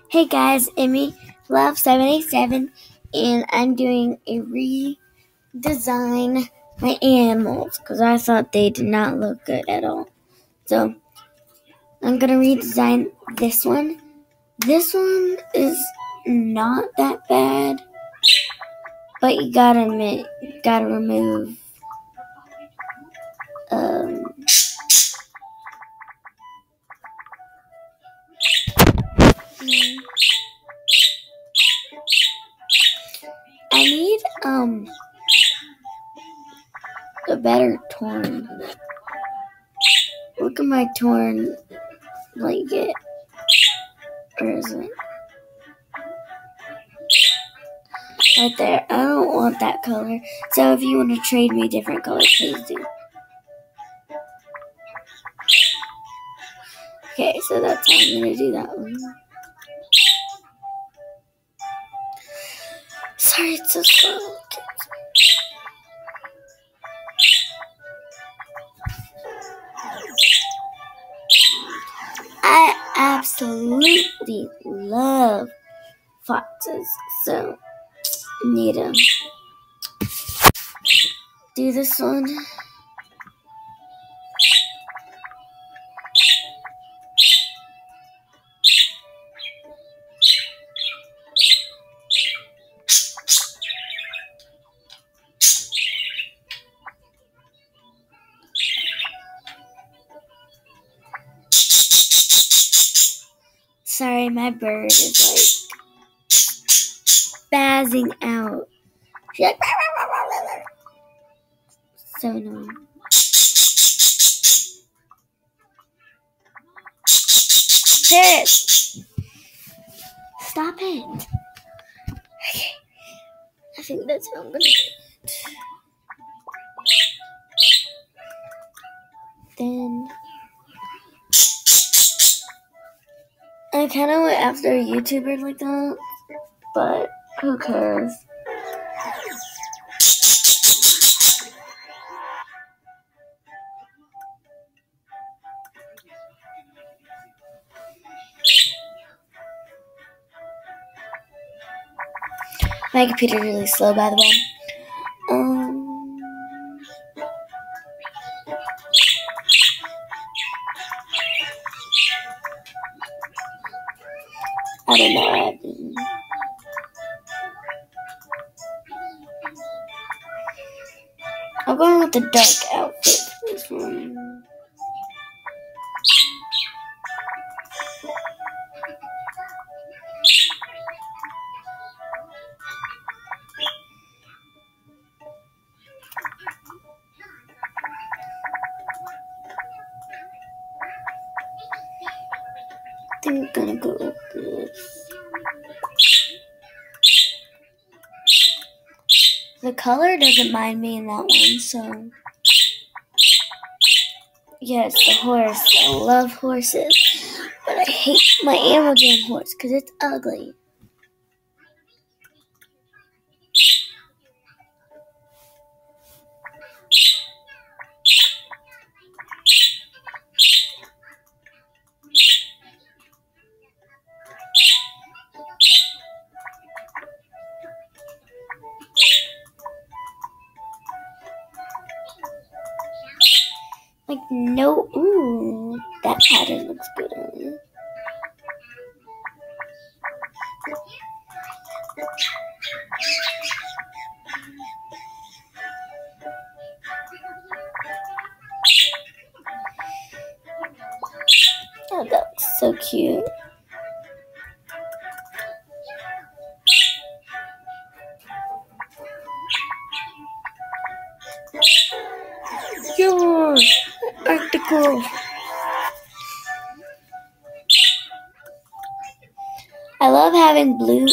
Hey guys, Emmy Love 787, and I'm doing a redesign my animals because I thought they did not look good at all. So I'm gonna redesign this one. This one is not that bad, but you gotta remove um I need a better torn. Look at my torn blanket. Where is it? Right there. I don't want that color. So if you want to trade me different colors, please do. Okay, so that's how I'm going to do that one. Sorry, it's so slow. I absolutely love foxes, so I need to do this one. Sorry, my bird is like spazzing out. She's like, so annoying. Paris, stop it. Okay, I think that's how I'm gonna do it. Then I kind of went after a YouTuber like that, but who cares? My computer's really slow, by the way. I don't know. I'm going with the dark outfit for this one. I think I'm gonna go with this. The color doesn't mind me in that one, so. Yes, the horse. I love horses. But I hate my Animal Jam horse because it's ugly. Like, no, ooh, that pattern looks good on you. Oh, that looks so cute. Your article. I love having blue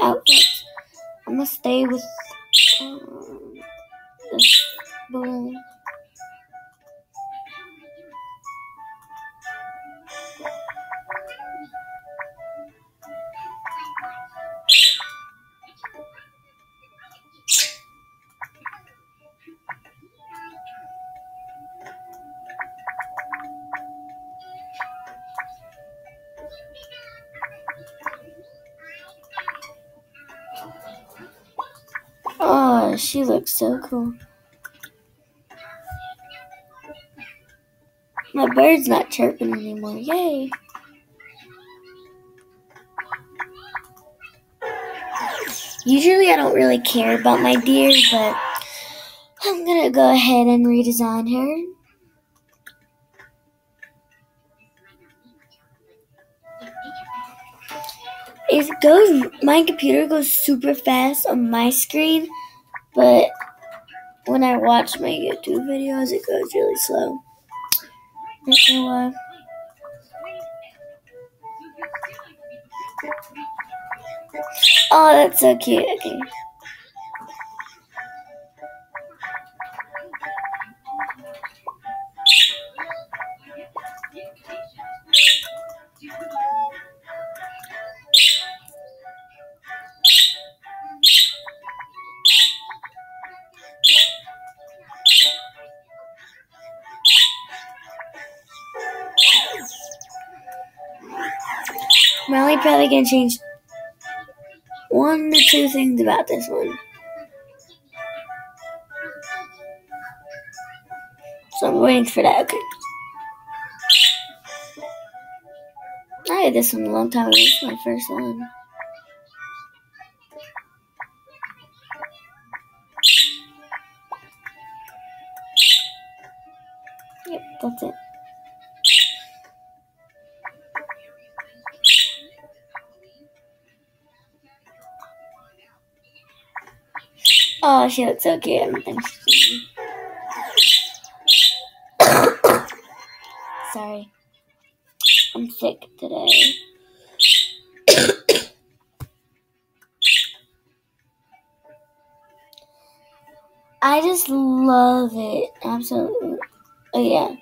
outfits. I'm gonna stay with this blue. Oh, she looks so cool. My bird's not chirping anymore. Yay! Usually I don't really care about my deer, but I'm gonna go ahead and redesign her. My computer goes super fast on my screen, but when I watch my YouTube videos, it goes really slow. I don't know why. Oh, that's so cute. Okay. I'm only probably gonna change 1 or 2 things about this one. So I'm waiting for that. Okay. I had this one a long time ago. This is my first one. Yep, that's it. Oh, she looks so cute. Sorry. I'm sick today. I just love it. Absolutely. Oh, yeah.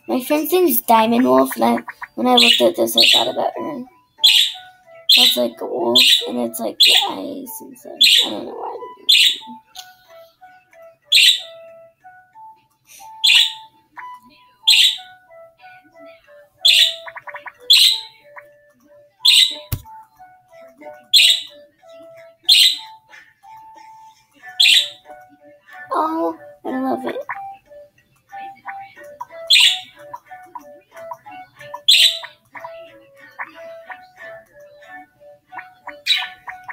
My friend's name's Diamond Wolf, and when I looked at this, I thought about her. That's like a wolf, and it's like the eyes and stuff. I don't know why. Oh, I love it.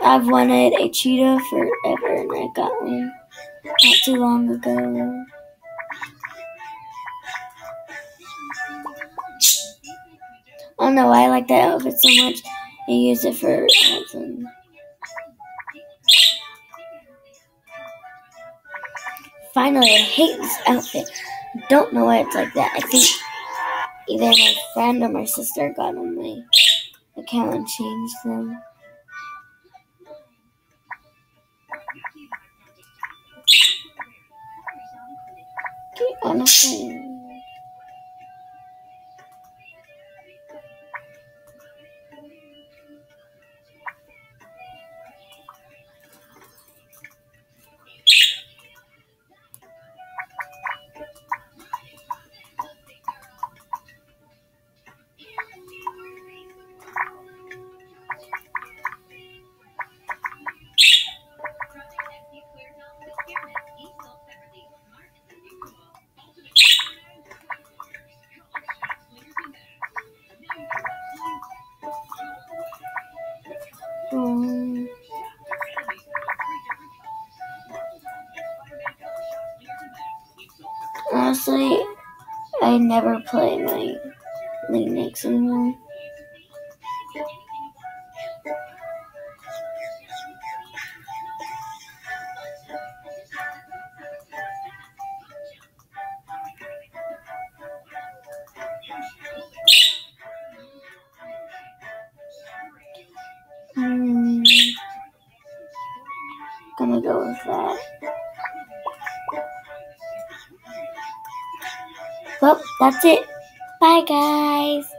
I've wanted a cheetah forever, and I got one not too long ago. I don't know why I like that outfit so much. I use it for awesome. Finally, I hate this outfit. I don't know why it's like that. I think either my friend or my sister got on my account and changed them. Okay, honestly. Honestly, I never play my Linux anymore. Gonna go with that. Well, that's it. Bye, guys.